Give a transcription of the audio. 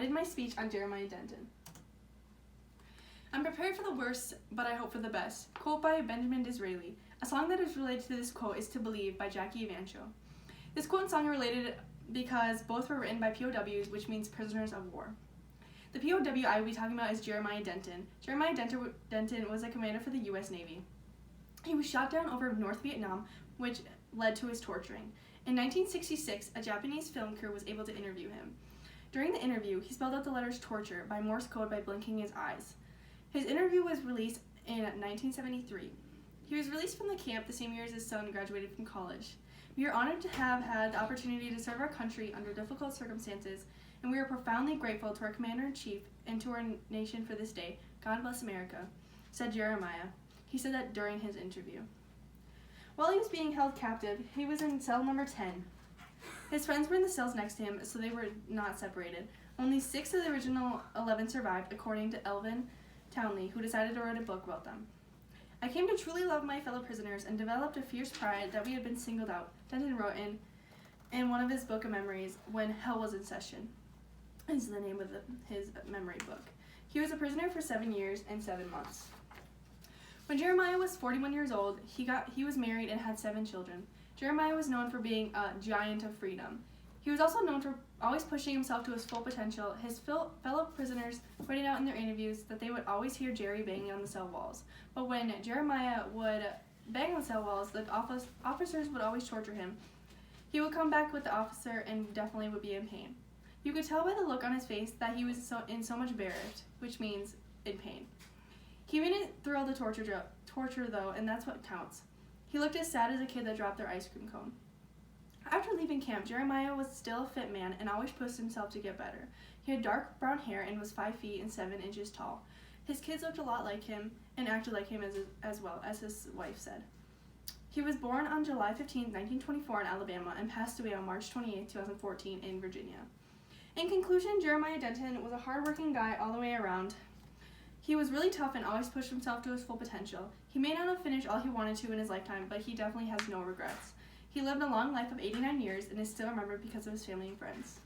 did my speech on Jeremiah Denton. I'm prepared for the worst, but I hope for the best. Quote by Benjamin Disraeli. A song that is related to this quote is To Believe by Jackie Evancho. This quote and song are related because both were written by POWs, which means prisoners of war. The POW I will be talking about is Jeremiah Denton. Jeremiah Denton was a commander for the U.S. Navy. He was shot down over North Vietnam, which led to his torturing. In 1966, a Japanese film crew was able to interview him. During the interview, he spelled out the letters torture by Morse code by blinking his eyes. His interview was released in 1973. He was released from the camp the same year as his son graduated from college. We are honored to have had the opportunity to serve our country under difficult circumstances, and we are profoundly grateful to our Commander-in-Chief and to our nation for this day. God bless America, said Jeremiah. He said that during his interview. While he was being held captive, he was in cell number 10. His friends were in the cells next to him, so they were not separated. Only 6 of the original 11 survived, according to Elvin Townley, who decided to write a book about them. I came to truly love my fellow prisoners and developed a fierce pride that we had been singled out, Denton wrote in one of his book of memories, When Hell Was in Session, is the name of his memory book. He was a prisoner for 7 years and 7 months. When Jeremiah was 41 years old, he was married and had 7 children. Jeremiah was known for being a giant of freedom. He was also known for always pushing himself to his full potential. His fellow prisoners pointed out in their interviews that they would always hear Jerry banging on the cell walls. But when Jeremiah would bang on cell walls, the officers would always torture him. He would come back with the officer and definitely would be in pain. You could tell by the look on his face that he was in so much bearage, which means in pain. He made it through all the torture though, and that's what counts. He looked as sad as a kid that dropped their ice cream cone. After leaving camp, Jeremiah was still a fit man and always pushed himself to get better. He had dark brown hair and was 5 feet and 7 inches tall. His kids looked a lot like him and acted like him as well, as his wife said. He was born on July 15, 1924 in Alabama and passed away on March 28, 2014 in Virginia. In conclusion, Jeremiah Denton was a hardworking guy all the way around. He was really tough and always pushed himself to his full potential. He may not have finished all he wanted to in his lifetime, but he definitely has no regrets. He lived a long life of 89 years and is still remembered because of his family and friends.